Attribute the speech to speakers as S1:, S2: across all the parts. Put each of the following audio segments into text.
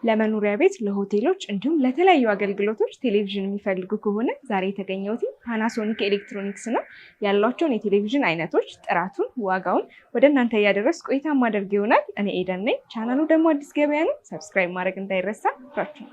S1: ለመኖሪያ ቤት፣ ለሆቴሎች እንዲሁም ለተለያዩ አገልግሎቶች ቴሌቪዥን የሚፈልጉ ከሆነ ዛሬ የተገኘሁት ፓናሶኒክ ኤሌክትሮኒክስ ነው። ያሏቸውን የቴሌቪዥን አይነቶች፣ ጥራቱን፣ ዋጋውን ወደ እናንተ እያደረስ ቆይታ ማድረግ ይሆናል። እኔ ኤደን ነኝ። ቻናሉ ደግሞ አዲስ ገበያ ነው። ሰብስክራይብ ማድረግ እንዳይረሳ። ፍራችሁ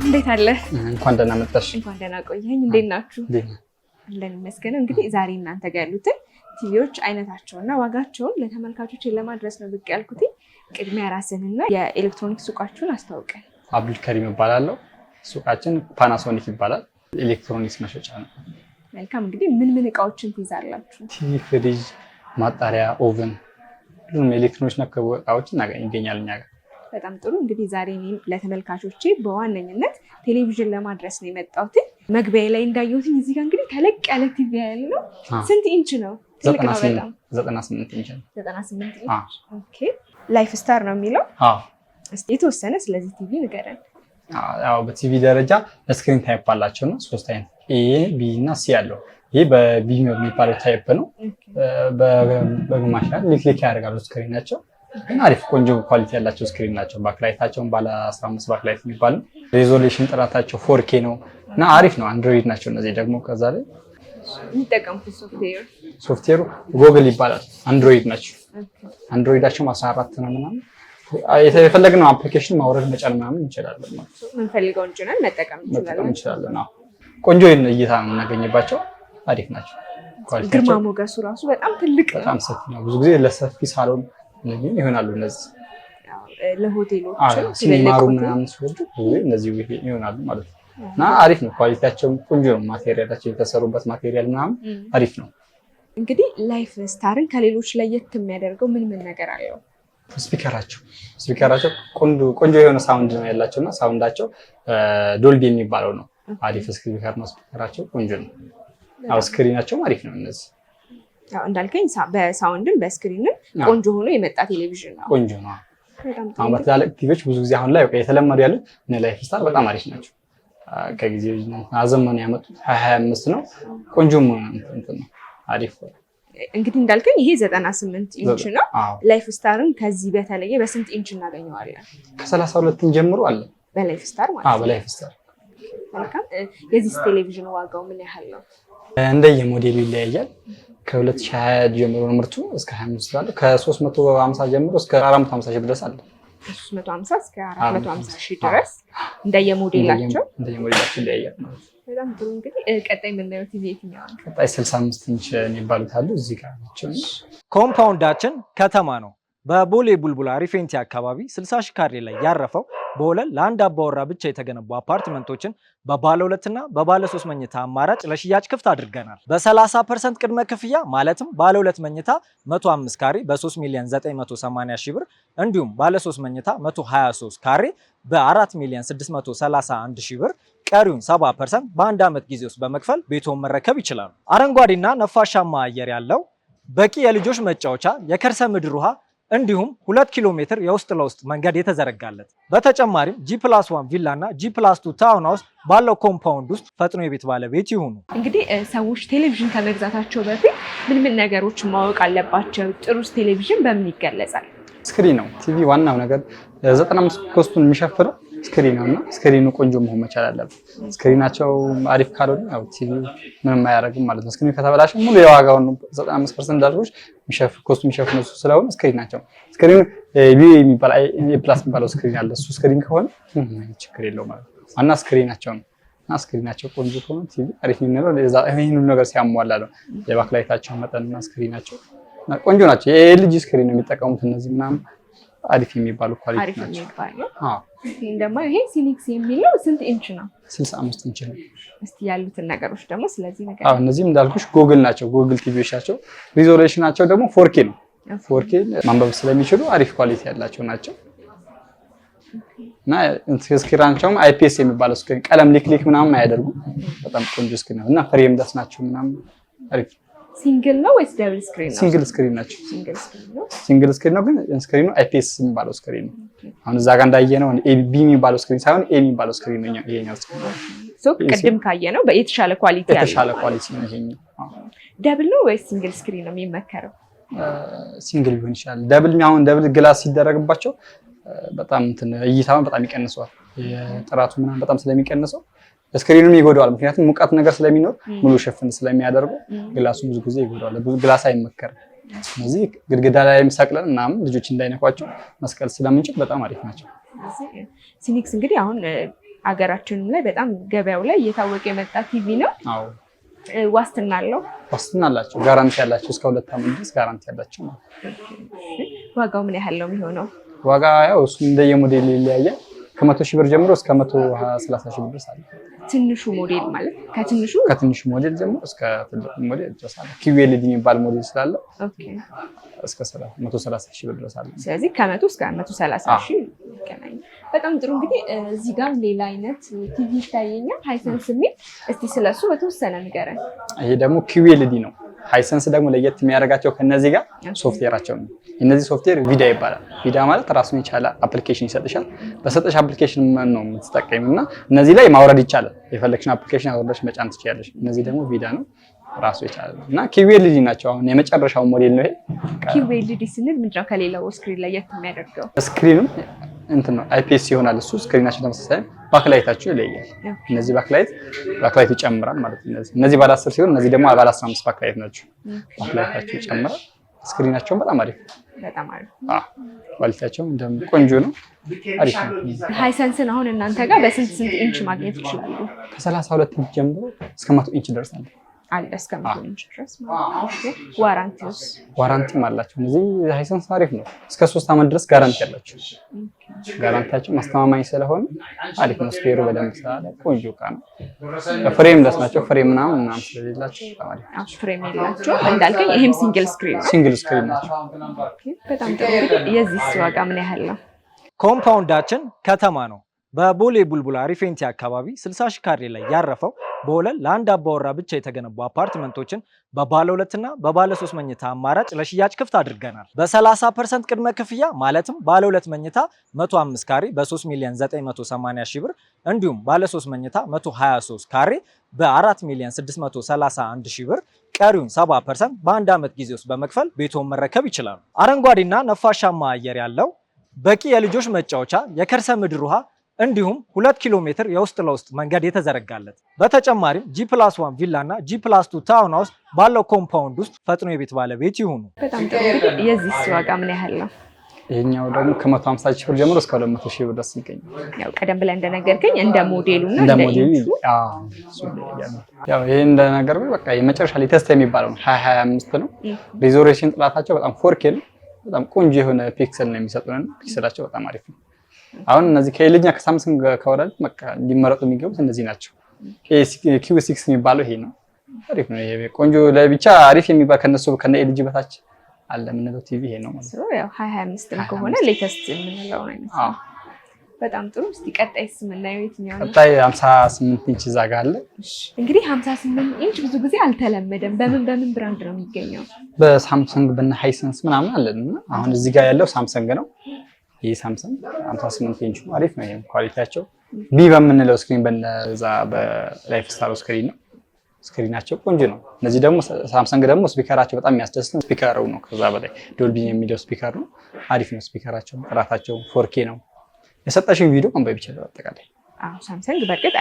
S1: እንዴት አለ?
S2: እንኳን ደህና መጣሽ።
S1: እንኳን ደህና ቆየኝ። እንዴት ናችሁ? አለን ይመስገን። እንግዲህ ዛሬ እናንተ ጋር ያሉትን ቲቪዎች አይነታቸውና ዋጋቸውን ለተመልካቾች ለማድረስ ነው ብቅ ያልኩት። ቅድሚያ ራስንና የኤሌክትሮኒክስ ሱቃችሁን አስተዋውቀን።
S2: አብዱልከሪም እባላለሁ። ሱቃችን ፓናሶኒክ ይባላል። ኤሌክትሮኒክስ መሸጫ ነው።
S1: መልካም። እንግዲህ ምን እቃዎችን ትይዛላችሁ?
S2: ቲቪ፣ ፍሪጅ፣ ማጣሪያ፣ ኦቨን፣ ሁሉም ኤሌክትሮኒክስ ነክ እቃዎች ይገኛል እኛ ጋር።
S1: በጣም ጥሩ። እንግዲህ ዛሬ እኔም ለተመልካቾቼ በዋነኝነት ቴሌቪዥን ለማድረስ ነው የመጣሁት። መግቢያ ላይ እንዳየሁት እዚህ ጋር እንግዲህ ተለቅ ያለ ቲቪ ያለው ስንት ኢንች ነው? ትልቅ ነው በጣም። 98 ኢንች ነው። 98 ኢንች። ኦኬ። ላይፍ ስታር ነው የሚለው?
S2: አዎ።
S1: እስቲ የተወሰነ ስለዚህ ቲቪ ንገረን።
S2: አዎ፣ በቲቪ ደረጃ ስክሪን ታይፕ አላቸው ነው 3 አይነት ኤ፣ ቢ እና ሲ አለው። ይሄ በቢ የሚባለው ታይፕ ነው። በግማሽ ሊክ ያደርጋሉ ስክሪን ናቸው። እና አሪፍ ቆንጆ ኳሊቲ ያላቸው ስክሪን ናቸው። ባክላይታቸውን ባለ 15 ባክላይት የሚባል ሬዞሉሽን ጥራታቸው 4K ነው እና አሪፍ ነው። አንድሮይድ ናቸው እነዚህ ደግሞ። ከዛ ላይ
S1: የሚጠቀሙት
S2: ሶፍትዌሩ ጎግል ይባላል። አንድሮይድ ናቸው። አንድሮይዳቸው 14 ነው ምናምን። የፈለግነው አፕሊኬሽን ማውረድ መጫን ምናምን እንችላለን ማለት ነው።
S1: የምንፈልገውን ጭነን መጠቀም
S2: እንችላለን። ቆንጆ እይታ ነው የምናገኝባቸው። አሪፍ ናቸው።
S1: ግርማ ሞገሱ ራሱ በጣም ትልቅ ነው።
S2: በጣም ሰፊ ነው። ብዙ ጊዜ ለሰፊ ሳሎን ይሆናሉ እነዚህ።
S1: ለሆቴሎች
S2: ሲኒማሩ ምናምን ሲወዱ እነዚህ ይሆናሉ ማለት ነው። እና አሪፍ ነው። ኳሊቲያቸው ቆንጆ ነው። ማቴሪያላቸው የተሰሩበት ማቴሪያል ምናምን አሪፍ ነው።
S1: እንግዲህ ላይፍ ስታርን ከሌሎች ለየት የሚያደርገው ምን ነገር አለው?
S2: ስፒከራቸው ቆንጆ የሆነ ሳውንድ ነው ያላቸው እና ሳውንዳቸው ዶልቢ የሚባለው ነው። አሪፍ ስፒከር ነው። ስፒከራቸው ቆንጆ ነው። አዎ፣ ስክሪናቸውም አሪፍ ነው እነዚህ።
S1: እንዳልከኝ በሳውንድም በስክሪንም ቆንጆ ሆኖ የመጣ ቴሌቪዥን ነው።
S2: ቆንጆ ነው። አሁን በትላልቅ ቲቪዎች ብዙ ጊዜ አሁን ላይ የተለመዱ ያሉት እነ ላይፍ ስታር በጣም አሪፍ ናቸው። ከጊዜ አዘመኑ ያመጡት 25 ነው። ቆንጆ ነው። አሪፍ ነው።
S1: እንግዲህ እንዳልከኝ ይሄ 98 ኢንች ነው። ላይፍ ስታርን ከዚህ በተለየ በስንት ኢንች እናገኘዋለን?
S2: ከ32 ኢንች ጀምሮ አለ
S1: በላይፍ ስታር ማለት ነው።
S2: በላይፍ ስታር።
S1: መልካም። የዚህ ቴሌቪዥን ዋጋው ምን ያህል ነው?
S2: እንደየ ሞዴሉ ይለያያል። ከ2020 ጀምሮ ምርቱ እስከ 25 አለ። ከ350 ጀምሮ እስከ 450 ሺህ ድረስ አለ።
S1: 350 እስከ 450 ሺህ ድረስ እንደየሞዴላቸው
S2: ይለያያል።
S1: በጣም ጥሩ። እንግዲህ ቀጣይ የምናየው ቲቪ የትኛው ነው?
S2: ቀጣይ 65 ኢንች የሚባሉት አሉ እዚህ ጋር ናቸው።
S3: ኮምፓውንዳችን ከተማ ነው። በቦሌ ቡልቡላ ሪፌንቲ አካባቢ 60 ሺህ ካሬ ላይ ያረፈው በወለል ለአንድ አባወራ ብቻ የተገነቡ አፓርትመንቶችን በባለ 2 እና በባለ 3 መኝታ አማራጭ ለሽያጭ ክፍት አድርገናል። በ30% ቅድመ ክፍያ ማለትም ባለ 2 መኝታ 105 ካሬ በ3 ሚሊዮን 980 ሺህ ብር እንዲሁም ባለ 3 መኝታ 123 ካሬ በ4 ሚሊዮን 631 ሺህ ብር ቀሪውን 70% በአንድ ዓመት ጊዜ ውስጥ በመክፈል ቤቶን መረከብ ይችላሉ። አረንጓዴና ነፋሻማ አየር ያለው በቂ የልጆች መጫወቻ፣ የከርሰ ምድር ውሃ እንዲሁም 2 ኪሎ ሜትር የውስጥ ለውስጥ መንገድ የተዘረጋለት። በተጨማሪም G+1 ቪላ እና G+2 ታውን ሃውስ ባለው ኮምፓውንድ ውስጥ ፈጥኖ የቤት ባለቤት ይሁኑ።
S1: እንግዲህ ሰዎች ቴሌቪዥን ከመግዛታቸው በፊት ምን ነገሮች ማወቅ አለባቸው? ጥሩስ ቴሌቪዥን በምን ይገለጻል?
S2: ስክሪን ነው። ቲቪ ዋናው ነገር 95 ኮስቱን የሚሸፍነው ስክሪን ነውና ስክሪኑ ቆንጆ መሆን መቻል አለበት። ስክሪናቸው አሪፍ ካልሆነ ያው ቲቪ ምንም አያደርግም ማለት ነው። ስክሪኑ ከተበላሸ ሙሉ የዋጋውን 95% እንዳልኩሽ ኮስቱ የሚሸፍነው እሱ ስለሆነ ስክሪን ናቸው። ስክሪኑ ቢ የሚባል ፕላስ የሚባለው ስክሪን አለ። እሱ ስክሪን ከሆነ ችግር የለውም ማለት ነው። ዋና ስክሪናቸው ነው እና ስክሪናቸው ቆንጆ ከሆነ ቲቪ አሪፍ ነው። ይሄን ነገር ሲያሟላ ነው የባክላይታቸው መጠንና ስክሪናቸው ቆንጆ ናቸው። የኤልጂ ስክሪን ነው የሚጠቀሙት እነዚህ ምናምን አሪፍ የሚባሉ ኳሊቲ ናቸው።
S1: አዎ እንደማ ይሄ ሲኒክስ የሚለው ስንት ኢንች ነው?
S2: 65 ኢንች ነው።
S1: እስቲ ያሉትን ነገሮች ደግሞ ስለዚህ ነገር
S2: አዎ እነዚህም እንዳልኩሽ ጎግል ናቸው። ጎግል ቲቪዎች ናቸው። ሪዞሉሽናቸው ደግሞ 4K ነው። 4K ማንበብ ስለሚችሉ አሪፍ ኳሊቲ ያላቸው ናቸው። እና ስክሪናቸውም IPS የሚባለው ቀለም ሊክ ምናምን አያደርጉ በጣም ቆንጆ ስክሪን ነው እና ፍሬም ዳስ ናቸው ምናምን አሪፍ
S1: ሲንግል ነው ወይስ ደብል ስክሪን ነው?
S2: ሲንግል ስክሪን ናቸው።
S1: ሲንግል ስክሪን ነው።
S2: ሲንግል ስክሪን ነው፣ ግን ስክሪኑ አይፒኤስ የሚባለው ስክሪን ነው። አሁን እዛ ጋር እንዳየነው ቢ የሚባለው ስክሪን ሳይሆን ኤ የሚባለው ስክሪን ነው ይሄኛው ስክሪን።
S1: ሶ ቅድም ካየነው የተሻለ ኳሊቲ ያለው
S2: የተሻለ ኳሊቲ ነው ይሄኛው።
S1: ደብል ነው ወይስ ሲንግል ስክሪን ነው የሚመከረው?
S2: ሲንግል ቢሆን ይችላል። አሁን ደብል ግላስ ሲደረግባቸው በጣም እይታውን በጣም ይቀንሰዋል። የጥራቱ ምናምን በጣም ስለሚቀንሰው ስክሪኑም ይጎዳዋል። ምክንያቱም ሙቀት ነገር ስለሚኖር ሙሉ ሽፍን ስለሚያደርጉ ግላሱ ብዙ ጊዜ ይጎዳዋል። ብዙ ግላስ አይመከርም። ስለዚህ ግድግዳ ላይ የሚሰቅለን ምናምን ልጆች እንዳይነኳቸው መስቀል ስለምንችል በጣም አሪፍ ናቸው።
S1: ሲኒክስ እንግዲህ አሁን አገራችንም ላይ በጣም ገበያው ላይ እየታወቀ የመጣ ቲቪ ነው።
S2: አዎ
S1: ዋስትና አለው?
S2: ዋስትና አላቸው። ጋራንቲ ያላቸው እስከ 2 ዓመት ድረስ ጋራንቲ ያላቸው ማለት።
S1: ዋጋው ምን ያህል ነው የሚሆነው?
S2: ዋጋ ያው እሱ እንደየሞዴል ይለያያል። ከ100 ሺህ ብር ጀምሮ እስከ 130 ሺህ ብር ድረስ አለ።
S1: ትንሹ ሞዴል ማለት ከትንሹ ሞዴል ጀምሮ እስከ ትልቁ ሞዴል ድረስ አለ። QLED የሚባል ሞዴል ስላለ እስከ 130 ሺህ ብር ድረስ አለ። ስለዚህ ከ100 እስከ 130 ሺህ ይገናኝ። በጣም ጥሩ። እንግዲህ እዚህ ጋር ሌላ አይነት ቲቪ ይታየኛል፣ ሃይሰንስ የሚል እስቲ ስለሱ በተወሰነ ንገረን።
S2: ይሄ ደግሞ QLED ነው። ሃይሰንስ ደግሞ ለየት የሚያደርጋቸው ከነዚህ ጋር ሶፍትዌራቸው ነው። እነዚህ ሶፍትዌር ቪዳ ይባላል። ቪዳ ማለት ራሱን የቻለ አፕሊኬሽን ይሰጥሻል። በሰጠሽ አፕሊኬሽን ነው የምትጠቀሚው እና እነዚህ ላይ ማውረድ ይቻላል። የፈለግሽን አፕሊኬሽን አውርደሽ መጫን ትችያለሽ። እነዚህ ደግሞ ቪዳ ነው ራሱ የቻለ እና QLED ናቸው። አሁን የመጨረሻው ሞዴል ነው ይሄ።
S1: QLED ስንል ምንድነው ከሌላው ስክሪን ላይ የት የሚያደርገው?
S2: ስክሪኑ ነው አይፒኤስ ይሆናል። እሱ ስክሪናቸው ተመሳሳይ፣ ባክላይታቸው ይለያል። እነዚህ ባክላይት ይጨምራል ማለት ነው። እነዚህ ባለ 10 ሲሆን እነዚህ ደግሞ ባለ 15 ባክላይት ናቸው። ባክላይታቸው ይጨምራል። ስክሪናቸውን በጣም አሪፍ ኳሊቲያቸው ቆንጆ ነው። አሪፍ ነው።
S1: ሃይሰንስን አሁን እናንተ ጋር በስንት ኢንች ማግኘት ይችላሉ?
S2: ከ32 ኢንች ጀምሮ እስከ 100 ኢንች ድረስ አለ
S1: እስከ 100 ኢንች ድረስ ማለት ነው። ዋራንቲም አላቸው። እነዚህ ሃይሰንስ አሪፍ ነው። እስከ 3 ዓመት ድረስ ጋራንቲ አላቸው። ጋራንቲያቸው ማስተማማኝ ስለሆነ አሪፍ ነው። ስፔሩ በደንብ ስላለ ቆንጆ ዕቃ ነው። ፍሬም ደስ ናቸው። ፍሬም ምናምን ስለሌላቸው በጣም አሪፍ ነው። ፍሬም የላቸው እንዳልከኝ። ይሄም ሲንግል ስክሪን
S2: ናቸው።
S1: በጣም ጥሩ። እንግዲህ የዚህ ዋጋ ምን ያህል ነው?
S3: ኮምፓውንዳችን ከተማ ነው። በቦሌ ቡልቡላ ሪፌንቲ አካባቢ 60 ሺህ ካሬ ላይ ያረፈው በወለል ለአንድ አባወራ ብቻ የተገነቡ አፓርትመንቶችን በባለ 2 እና በባለ 3 መኝታ አማራጭ ለሽያጭ ክፍት አድርገናል። በ30% ቅድመ ክፍያ ማለትም ባለ 2 መኝታ 105 ካሬ በ3 ሚሊዮን 980 ሺህ ብር እንዲሁም ባለ 3 መኝታ 123 ካሬ በ4 ሚሊዮን 631 ሺህ ብር ቀሪውን 70% በአንድ ዓመት ጊዜ ውስጥ በመክፈል ቤቶን መረከብ ይችላሉ። አረንጓዴና ነፋሻማ አየር ያለው በቂ የልጆች መጫወቻ፣ የከርሰ ምድር ውሃ እንዲሁም 2 ኪሎ ሜትር የውስጥ ለውስጥ መንገድ የተዘረጋለት በተጨማሪም G+1 ቪላ እና G+2 ታውን ሃውስ ባለው ኮምፓውንድ ውስጥ ፈጥኖ የቤት ባለቤት ይሁኑ።
S1: በጣም ጥሩ። እንግዲህ የዚህ ዋጋ ምን ያህል ነው?
S2: ይሄኛው ደግሞ ከ150 ሺህ ብር ጀምሮ እስከ 200 ሺህ ብር ድረስ ይገኛል።
S1: ያው ቀደም ብለን እንደነገርከኝ እንደ ሞዴሉና
S2: እንደ ሞዴሉ ያው ይሄ እንደነገር በቃ የመጨረሻ ሌተስት የሚባለው 2025 ነው። ሪዞሉሽን ጥራታቸው በጣም 4K ነው። በጣም ቆንጆ የሆነ ፒክሰል ነው የሚሰጡን። ፒክሰላቸው በጣም አሪፍ ነው። አሁን እነዚህ ከኤልጂና ከሳምሰንግ ከወራል በቃ ሊመረጡ የሚገቡት እነዚህ ናቸው። Q6 የሚባለው ይሄ ነው። አሪፍ ነው። ይሄ ቆንጆ ለብቻ አሪፍ የሚባል ከነሱ ከነ ኤልጂ በታች አለ የምንለው ቲቪ ይሄ ነው ማለት ነው።
S1: ያው 2025 ከሆነ ሌተስት የምንለው አይነት ነው። በጣም ጥሩ። እስቲ ቀጣይስ የምናየው የትኛው ነው?
S2: ቀጣይ 58 ኢንች ዛጋ አለ።
S1: እንግዲህ 58 ኢንች ብዙ ጊዜ አልተለመደም። በምን ብራንድ ነው የሚገኘው?
S2: በሳምሰንግ በነ ሃይሰንስ ምናምን አለና አሁን እዚህ ጋር ያለው ሳምሰንግ ነው። ይሄ ሳምሰንግ 58 ኢንች ነው። አሪፍ ነው። ይሄም ኳሊቲያቸው ቢ በምንለው ስክሪን በነዛ በላይፍ ስታይል ስክሪን ነው። ስክሪናቸው ቆንጆ ነው። እነዚህ ደግሞ ሳምሰንግ ደግሞ ስፒከራቸው በጣም የሚያስደስት ስፒከሩ ነው። ከዛ በላይ ዶልቢ የሚለው ስፒከር ነው። አሪፍ ነው ስፒከራቸው። ጥራታቸው 4K ነው። የሰጣሽን ቪዲዮ ማንበብ ይችላል። አጠቃላይ
S1: ሳምሰንግ በርግጥ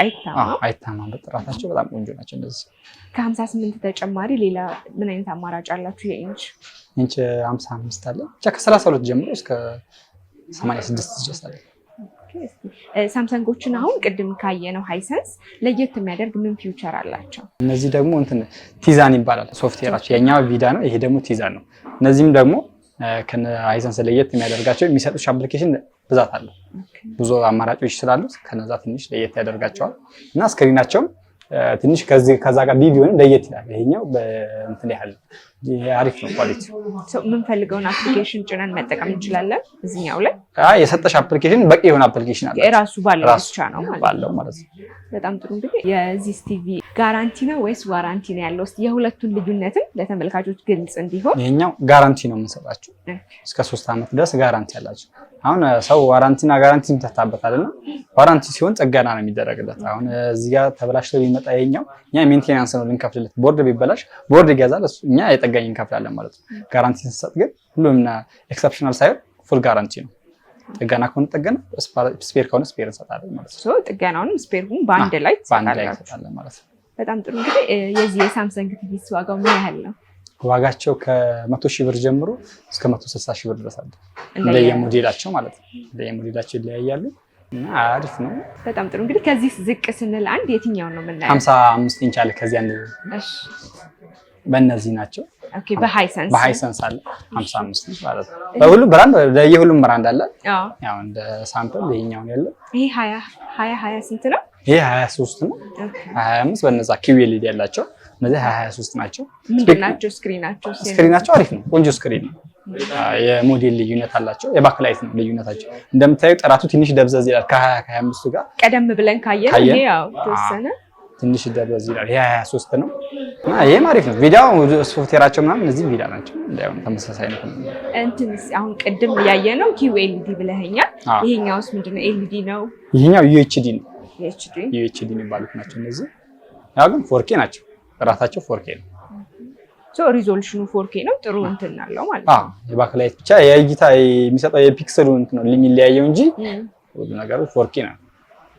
S2: አይታማም። በጥራታቸው በጣም ቆንጆ ናቸው። እንደዚህ
S1: ከ58 ተጨማሪ ሌላ ምን አይነት አማራጭ አላችሁ? የኢንች
S2: 55 አለ። ብቻ ከ32 ጀምሮ እስከ 86 ድረስ አለ።
S1: ሳምሰንጎችን አሁን ቅድም ካየነው ሃይሰንስ ለየት የሚያደርግ ምን ፊውቸር አላቸው?
S2: እነዚህ ደግሞ ቲዛን ይባላል ሶፍትዌራቸው። የኛው ቪዳ ነው፣ ይሄ ደግሞ ቲዛን ነው። እነዚህም ደግሞ ከሃይሰንስ ለየት የሚያደርጋቸው የሚሰጡሽ አፕሊኬሽን ብዛት አለ። ብዙ አማራጮች ስላሉት ከነዛ ትንሽ ለየት ያደርጋቸዋል እና ስክሪናቸውም ትንሽ ከዛ ጋር ቢቢውን ለየት ይላል። ይሄኛው በእንትን ያህል አሪፍ ነው ኳሊቲ።
S1: የምንፈልገውን አፕሊኬሽን ጭነን መጠቀም እንችላለን እዚህኛው ላይ።
S2: የሰጠሽ አፕሊኬሽን በቂ የሆነ አፕሊኬሽን አለ
S1: የራሱ ባለው ብቻ ነው
S2: ማለት ነው።
S1: በጣም ጥሩ። እንግዲህ የዚስ ቲቪ ጋራንቲ ነው ወይስ ዋራንቲ ነው ያለው? እስኪ የሁለቱን ልዩነትን ለተመልካቾች ግልጽ እንዲሆን።
S2: ይሄኛው ጋራንቲ ነው የምንሰጣቸው እስከ 3 ዓመት ድረስ ጋራንቲ ያላቸው። አሁን ሰው ዋራንቲና ጋራንቲ ይምታታበታልና ዋራንቲ ሲሆን ጥገና ነው የሚደረግለት። አሁን እዚህ ጋር ተበላሽቶ ቢመጣ ይሄኛው እኛ ሜንቴናንስ ነው ልንከፍልለት። ቦርድ ቢበላሽ ቦርድ ይገዛል እሱ፣ እኛ የጠጋኝ እንከፍላለን ማለት ነው። ጋራንቲ ስንሰጥ ግን ሁሉም ኤክሰፕሽናል ሳይሆን ፉል ጋራንቲ ነው። ጥገና ከሆነ ጥገና፣ ስፔር ከሆነ ስፔር እንሰጣለን ማለት ነው።
S1: ጥገናውንም ስፔሩን በአንድ ላይ
S2: እንሰጣለን ማለት ነው።
S1: በጣም ጥሩ። እንግዲህ የዚህ የሳምሰንግ ቲቪ ዋጋው ምን ያህል ነው?
S2: ዋጋቸው ከ100,000 ብር ጀምሮ እስከ 160,000 ብር ድረስ አለ። እንደየሞዴላቸው ማለት ነው። እንደየሞዴላቸው ይለያያሉ እና አሪፍ ነው።
S1: በጣም ጥሩ። እንግዲህ ከዚህ ዝቅ ስንል አንድ የትኛውን ነው የምናየው?
S2: 55 ኢንች አለ። ከዚህ አንድ በእነዚህ ናቸው።
S1: ኦኬ። በሃይሰንስ
S2: አለ 55 ኢንች ማለት ነው። በሁሉም ብራንድ ለየሁሉም ብራንድ አለ። ያው እንደ ሳምፕል ይሄኛው ያለ ይሄ
S1: 20 ስንት ነው?
S2: ይሄ 23 ነው። 25 በእነዛ QLED ያላቸው እነዚህ 23 ናቸው።
S1: ምንድናቸው?
S2: ስክሪናቸው አሪፍ ነው። ቆንጆ ስክሪን ነው። የሞዴል ልዩነት አላቸው። የባክላይት ነው ልዩነታቸው። እንደምታዩ ጥራቱ ትንሽ ደብዘዝ ይላል ከ25 ጋር
S1: ቀደም ብለን ካየን ይሄ ያው ተወሰነ
S2: ትንሽ ደብዘዝ ይላል። ይሄ 23 ነው እና ይሄም አሪፍ ነው። ቪዲዮ ሶፍትዌራቸው ምናምን እነዚህ ቪዲዮ ናቸው። እንዳይሆን ተመሳሳይ ነው።
S1: እንትንስ አሁን ቅድም ያየነው QLED ብለኸኛል። ይሄኛውስ ምንድነው? LED ነው።
S2: ይሄኛው UHD ነው።
S1: UHD
S2: የሚባሉት ናቸው እነዚህ። ያው ግን 4K ናቸው። ራሳቸው 4K ነው።
S1: ሪዞሉሽኑ 4K ነው። ጥሩ እንትን አለው ማለት ነው።
S2: የባክላይት ብቻ የእይታ የሚሰጠው የፒክሰሉ እንትን ነው የሚለያየው እንጂ ሁሉ ነገሩ 4K ነው።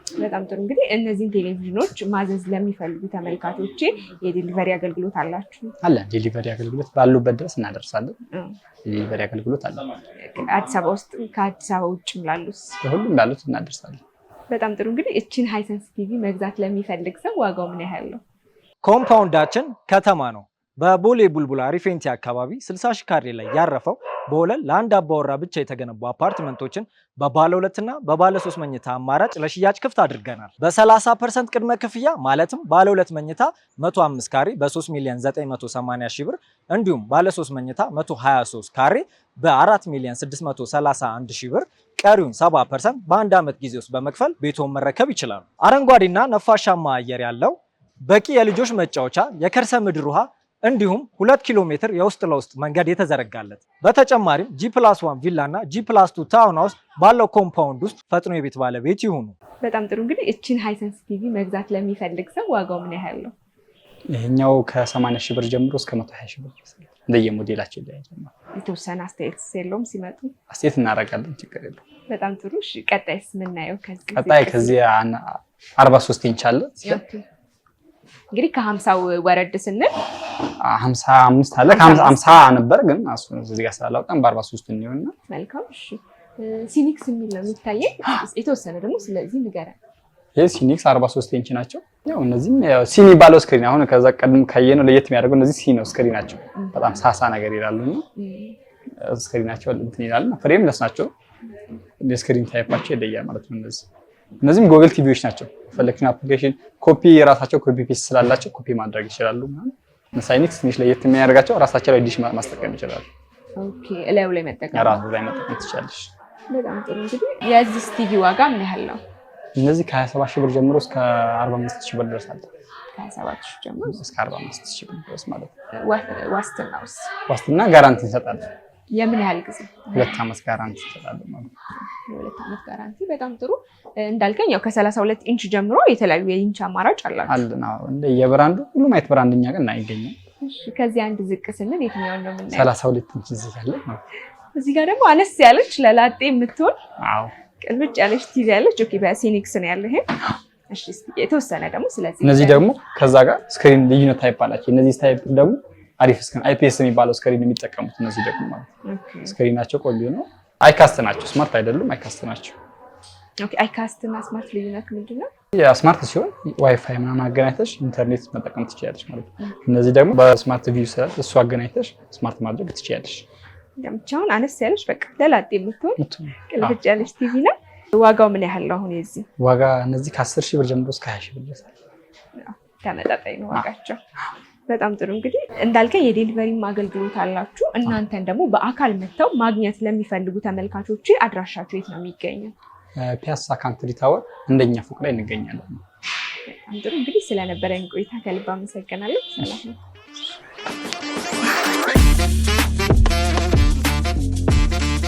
S1: በጣም ጥሩ። እንግዲህ እነዚህን ቴሌቪዥኖች ማዘዝ ለሚፈልጉ ተመልካቾቼ የዴሊቨሪ አገልግሎት አላችሁ?
S2: አለ። ዴሊቨሪ አገልግሎት ባሉበት ድረስ እናደርሳለን። ዴሊቨሪ አገልግሎት አለ።
S1: አዲስ አበባ ውስጥ ከአዲስ አበባ ውጭም ላሉስ?
S2: ሁሉም ላሉት እናደርሳለን።
S1: በጣም ጥሩ። እንግዲህ እቺን ሃይሰንስ ቲቪ መግዛት ለሚፈልግ ሰው ዋጋው ምን ያህል ነው?
S3: ኮምፓውንዳችን ከተማ ነው። በቦሌ ቡልቡላ ሪፌንቲ አካባቢ 60,000 ካሬ ላይ ያረፈው በወለል ለአንድ አባወራ ብቻ የተገነቡ አፓርትመንቶችን በባለ 2 እና በባለ 3 መኝታ አማራጭ ለሽያጭ ክፍት አድርገናል። በ30% ቅድመ ክፍያ ማለትም ባለ 2 መኝታ 105 ካሬ በ3,980,000 ብር እንዲሁም ባለ 3 መኝታ 123 ካሬ በ4,631,000 ብር ቀሪውን 70% በአንድ ዓመት ጊዜ ውስጥ በመክፈል ቤቶን መረከብ ይችላሉ። አረንጓዴና ነፋሻማ አየር ያለው በቂ የልጆች መጫወቻ፣ የከርሰ ምድር ውሃ እንዲሁም 2 ኪሎ ሜትር የውስጥ ለውስጥ መንገድ የተዘረጋለት በተጨማሪም G+1 ቪላ እና G+2 ታውን ሃውስ ባለው ኮምፓውንድ ውስጥ ፈጥኖ የቤት ባለቤት ይሁኑ።
S1: በጣም ጥሩ። እንግዲህ እቺን ሃይሰንስ ቲቪ መግዛት ለሚፈልግ ሰው ዋጋው ምን ያህል ነው?
S2: ይሄኛው ከ80,000 ብር ጀምሮ እስከ 120,000 ብር እንደየሞዴላቸው ይለያያል።
S1: የተወሰነ አስተያየት የለውም? ሲመጡ
S2: አስተያየት እናደርጋለን፣ ችግር የለውም።
S1: በጣም ጥሩ። እሺ፣ ቀጣይስ ምናየው?
S2: ከዚህ 43 ኢንች አለ።
S1: እንግዲህ ከ50 ወረድ ስንል
S2: 55 አለ። ከ50 ነበር ግን እዚህ ጋር ስላላወጣን በ43 እንየውና።
S1: መልካም። እሺ፣ ሲኒክስ የሚል ነው የሚታየኝ የተወሰነ ደግሞ። ስለዚህ ንገረን።
S2: ይሄ ሲኒክስ 43 ኢንች ናቸው። ያው እነዚህም ሲ የሚባለው ስክሪን አሁን ከዛ ቀድም ካየነው ለየት የሚያደርገው እነዚህ ሲ ነው ስክሪን ናቸው። በጣም ሳሳ ነገር ይላሉና ስክሪናቸው እንትን ይላልና ፍሬም ለስ ናቸው። የስክሪን ታይፓቸው ይለያል ማለት ነው። እነዚህም ጎግል ቲቪዎች ናቸው። ፈለክሽን አፕሊኬሽን ኮፒ የራሳቸው ኮፒ ፔስት ስላላቸው ኮፒ ማድረግ ይችላሉ ማለት ነው። ሳይኒክስ ትንሽ ለየት የሚያደርጋቸው ራሳቸው ላይ ዲሽ ማስጠቀም ይችላሉ።
S1: ኦኬ፣ እላዩ ላይ መጠቀም
S2: ራሱ ላይ መጠቀም ትችላለሽ።
S1: በጣም ጥሩ። እንግዲህ የዚህ ቲቪ ዋጋ ምን ያህል ነው?
S2: እነዚህ ከ27,000 ብር ጀምሮ እስከ 45,000 ብር ድረስ አለ።
S1: ከ27,000 ጀምሮ
S2: እስከ 45,000 ብር ድረስ ማለት ነው።
S1: ዋስትናውስ?
S2: ዋስትና ጋራንቲ እንሰጣለን።
S1: የምን ያህል ጊዜ?
S2: 2 ዓመት ጋራንቲ እንሰጣለን ማለት ነው።
S1: 2 ዓመት ጋራንቲ። በጣም ጥሩ። እንዳልከኝ ያው ከ32 ኢንች ጀምሮ የተለያዩ የኢንች አማራጭ አላችሁ?
S2: አለና እንደ የብራንዱ ሁሉም አይነት ብራንድኛ ግን አይገኝም።
S1: እሺ፣ ከዚህ አንድ ዝቅ ስንል የትኛውን ነው የምናየው?
S2: 32 ኢንች እዚህ አለ።
S1: እዚህ ጋር ደግሞ አነስ ያለች ለላጤ የምትሆን
S2: አዎ
S1: ቅልብጭ ያለች ቲቪ ያለች። ኦኬ፣ በሲኒክስ ነው ያለው ይሄ። እሺ፣ የተወሰነ ደግሞ ስለዚህ
S2: እነዚህ ደግሞ ከዛ ጋር ስክሪን ልዩነት ታይፕ አላቸው። እነዚህ ታይፕ ደግሞ አሪፍ ስክሪን IPS የሚባለው ስክሪን የሚጠቀሙት እነዚህ ደግሞ ማለት ነው። ስክሪናቸው ቆንጆ ነው። አይካስት ናቸው፣ ስማርት አይደሉም፣ አይካስት ናቸው።
S1: ኦኬ፣ አይካስት እና ስማርት ልዩነት ምንድነው?
S2: ያ ስማርት ሲሆን ዋይፋይ ምናምን አገናኝተሽ ኢንተርኔት መጠቀም ትችያለሽ ማለት ነው። እነዚህ ደግሞ በስማርት ቪው ስላል እሱ አገናኝተሽ ስማርት ማድረግ ትችያለሽ።
S1: እንደምቻውን አነስ ያለች በቃ ለላጤ የምትሆን ቅልብጭ ያለች ቲቪ ነው። ዋጋው ምን ያህል ነው አሁን የዚህ
S2: ዋጋ? እነዚህ ከ10,000 ብር ጀምሮ እስከ 20,000 ብር ድረስ
S1: ተመጣጣኝ ነው ዋጋቸው። በጣም ጥሩ እንግዲህ እንዳልከኝ የዴሊቨሪ አገልግሎት አላችሁ። እናንተን ደግሞ በአካል መጥተው ማግኘት ለሚፈልጉ ተመልካቾች አድራሻችሁ የት ነው የሚገኘው?
S2: ፒያሳ ካንትሪ ታወር አንደኛ ፎቅ ላይ እንገኛለን።
S1: በጣም ጥሩ እንግዲህ ስለነበረን ቆይታ ከልብ አመሰግናለሁ። ሰላም ነው።